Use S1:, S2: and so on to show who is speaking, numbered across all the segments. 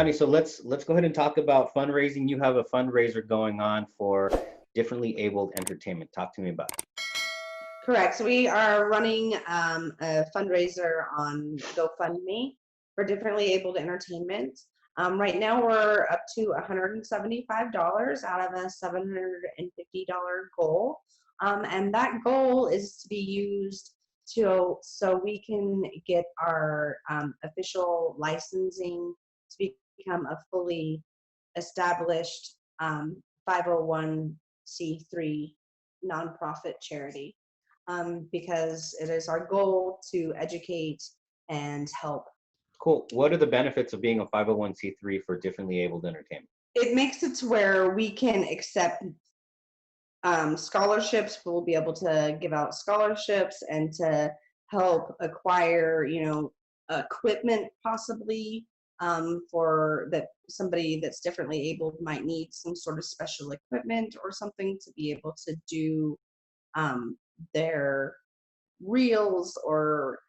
S1: Connie, so let's go ahead and talk about fundraising. You have a fundraiser going on for differently abled entertainment. Talk to me about it.
S2: Correct. So we are running a fundraiser on GoFundMe for differently abled entertainment. Right now we're up to $175 out of a $750 goal. And that goal is to be used so we can get our official licensing to become a fully established 501c3 nonprofit charity, because it is our goal to educate and help.
S1: Cool. What are the benefits of being a 501c3 for differently abled entertainment?
S2: It makes it to where we can accept scholarships. We'll be able to give out scholarships and to help acquire, equipment possibly, for that somebody that's differently abled might need some sort of special equipment or something to be able to do their reels or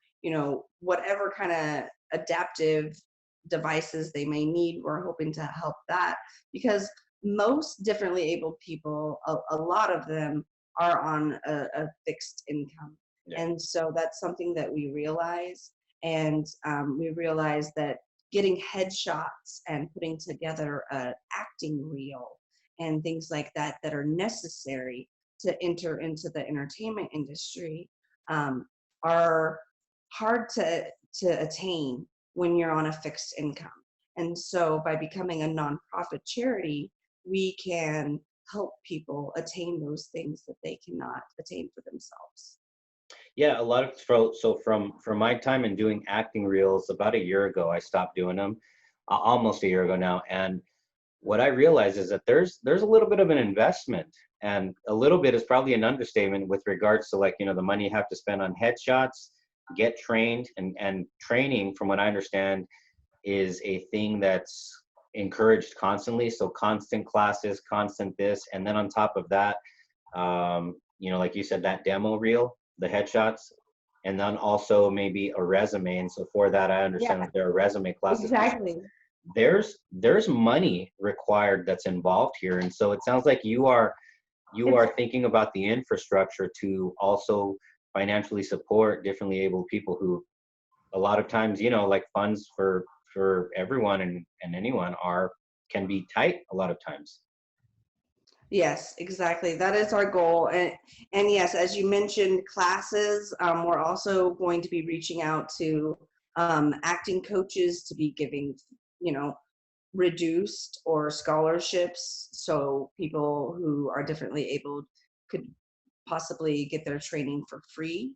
S2: whatever kind of adaptive devices they may need. We're hoping to help that, because most differently abled people, a lot of them are on a fixed income.
S1: Yeah.
S2: And so that's something that we realize. And we realize that getting headshots and putting together an acting reel and things like that that are necessary to enter into the entertainment industry are hard to attain when you're on a fixed income. And so by becoming a nonprofit charity, we can help people attain those things that they cannot attain for themselves.
S1: Yeah, a lot of so from my time in doing acting reels, about a year ago, I stopped doing them, almost a year ago now. And what I realized is that there's a little bit of an investment, and a little bit is probably an understatement with regards to, like, the money you have to spend on headshots, get trained, and training, from what I understand, is a thing that's encouraged constantly. So constant classes, constant this, and then on top of that, like you said, that demo reel, the headshots, and then also maybe a resume. And so for that, I understand that there are resume classes.
S2: Exactly.
S1: There's money required that's involved here. And so it sounds like you are thinking about the infrastructure to also financially support differently able people who a lot of times, like funds for everyone and anyone can be tight a lot of times.
S2: Yes, exactly. That is our goal. And yes, as you mentioned, classes, we're also going to be reaching out to acting coaches to be giving, reduced or scholarships, so people who are differently abled could possibly get their training for free.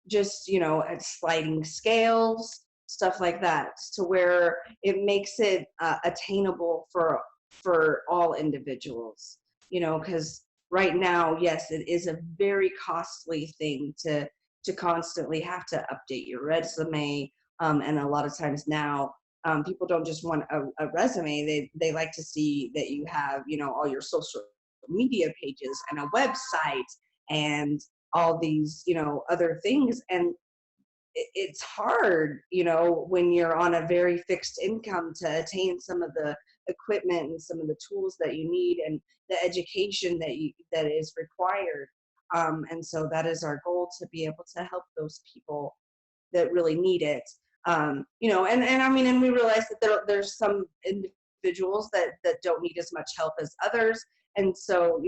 S2: Just, at sliding scales, stuff like that, to where it makes it attainable for all individuals, because right now, yes, it is a very costly thing to constantly have to update your resume. And a lot of times now, people don't just want a resume. They like to see that you have, all your social media pages and a website and all these, other things. And it's hard, when you're on a very fixed income, to attain some of the equipment and some of the tools that you need and the education that is required. And so that is our goal, to be able to help those people that really need it. And I mean, and we realize that there's some individuals that don't need as much help as others. And so,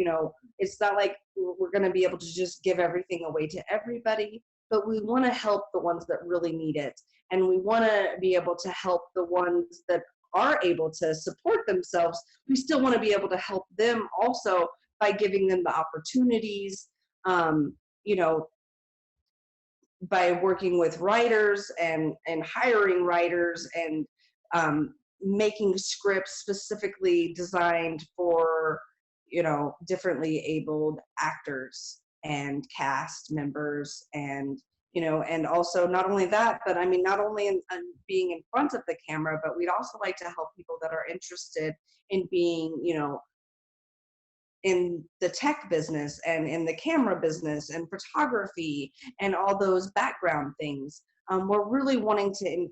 S2: it's not like we're going to be able to just give everything away to everybody, but we want to help the ones that really need it. And we want to be able to help the ones that are able to support themselves. We still want to be able to help them also by giving them the opportunities, by working with writers and hiring writers and making scripts specifically designed for, differently abled actors and cast members. And and also, not only that, but I mean, not only in being in front of the camera, but we'd also like to help people that are interested in being, in the tech business and in the camera business and photography and all those background things. We're really wanting to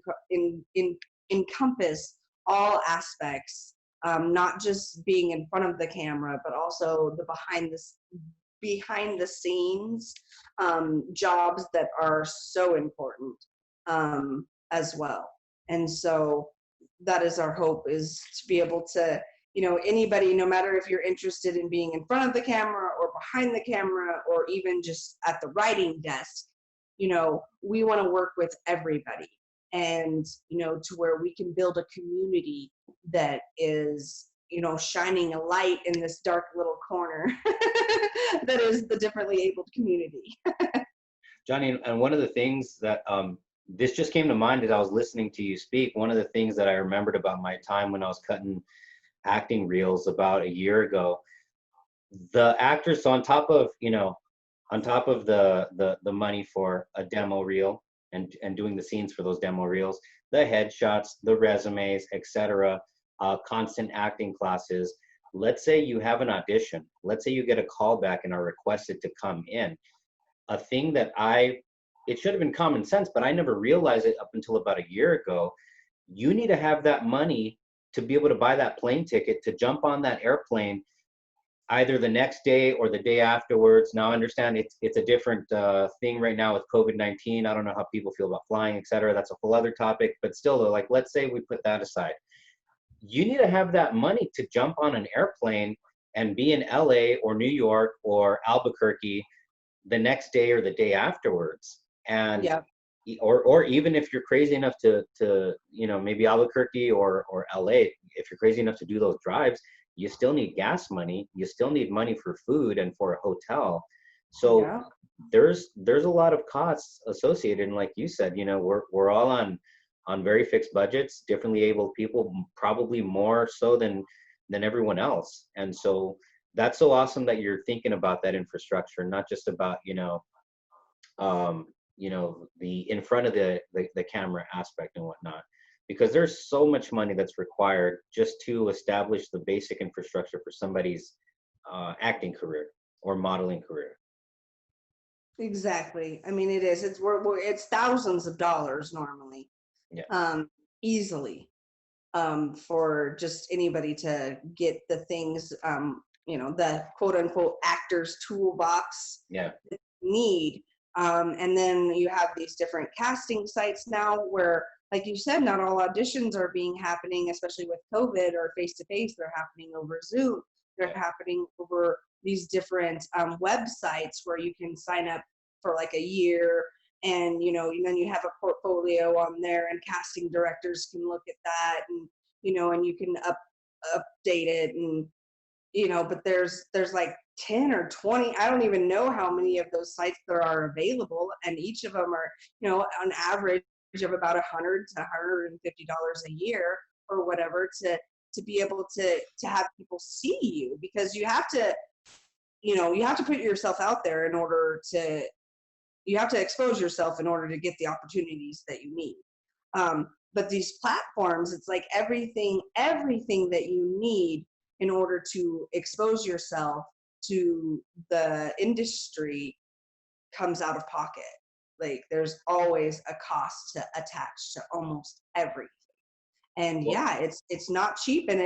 S2: encompass all aspects, not just being in front of the camera, but also the behind the scenes jobs that are so important as well. And so that is our hope, is to be able to, anybody, no matter if you're interested in being in front of the camera or behind the camera or even just at the writing desk, we want to work with everybody, and to where we can build a community that is shining a light in this dark little corner that is the differently abled community.
S1: Johnny, and one of the things that this just came to mind as I was listening to you speak. One of the things that I remembered about my time when I was cutting acting reels about a year ago, the actors, so on top of the money for a demo reel and doing the scenes for those demo reels, the headshots, the resumes, etc., constant acting classes. Let's say you have an audition. Let's say you get a call back and are requested to come in. A thing that it should have been common sense, but I never realized it up until about a year ago. You need to have that money to be able to buy that plane ticket to jump on that airplane either the next day or the day afterwards. Now, I understand it's a different thing right now with COVID-19. I don't know how people feel about flying, et cetera. That's a whole other topic. But still, though, like, let's say we put that aside. You need to have that money to jump on an airplane and be in LA or New York or Albuquerque the next day or the day afterwards. And
S2: Yeah.
S1: or even if you're crazy enough to maybe Albuquerque or LA, if you're crazy enough to do those drives, you still need gas money, you still need money for food and for a hotel. So
S2: Yeah.
S1: there's a lot of costs associated, and like you said, we're all on very fixed budgets, differently able people, probably more so than everyone else. And so that's so awesome that you're thinking about that infrastructure, not just about the in front of the camera aspect and whatnot, because there's so much money that's required just to establish the basic infrastructure for somebody's acting career or modeling career.
S2: Exactly. I mean, it is. It's thousands of dollars normally,
S1: Yeah.
S2: Easily, for just anybody to get the things, the quote unquote actor's toolbox
S1: Yeah.
S2: that you need. And then you have these different casting sites now where, like you said, not all auditions are happening, especially with COVID or face to face. They're happening over Zoom. They're happening over these different websites where you can sign up for like a year, and then you have a portfolio on there, and casting directors can look at that, and and you can update it, and but there's like 10 or 20, I don't even know how many of those sites there are available, and each of them are on average of about $100 to $150 a year or whatever, to be able to have people see you, because you have to put yourself out there in order to, you have to expose yourself in order to get the opportunities that you need. But these platforms, it's like everything that you need in order to expose yourself to the industry comes out of pocket. Like, there's always a cost attached to almost everything. And yeah, it's not cheap, and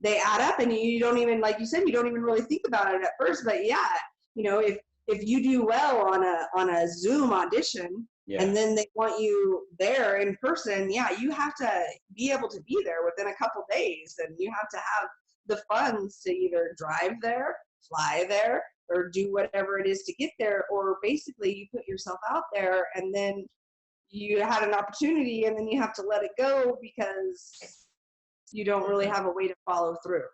S2: they add up, and you don't even, like you said, you don't even really think about it at first. But yeah, if you do well on a Zoom audition, and then they want you there in person, yeah, you have to be able to be there within a couple days, and you have to have the funds to either drive there, fly there, or do whatever it is to get there. Or basically you put yourself out there, and then you had an opportunity, and then you have to let it go because you don't really have a way to follow through.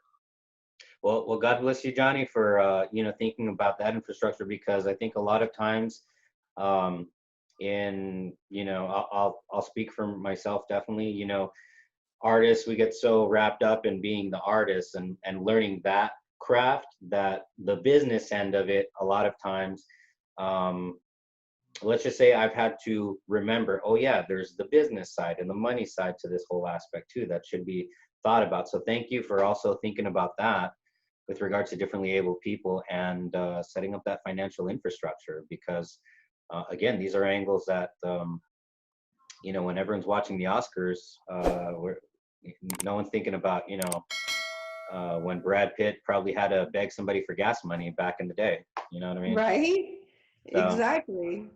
S1: Well, God bless you, Johnny, for thinking about that infrastructure, because I think a lot of times, I'll speak for myself, definitely. Artists, we get so wrapped up in being the artist and learning that craft, that the business end of it, a lot of times, let's just say I've had to remember, oh yeah, there's the business side and the money side to this whole aspect too, that should be thought about. So thank you for also thinking about that with regards to differently able people, and setting up that financial infrastructure, because again, these are angles that when everyone's watching the Oscars, No one's thinking about, when Brad Pitt probably had to beg somebody for gas money back in the day. You know what I mean?
S2: Right?
S1: So
S2: Exactly.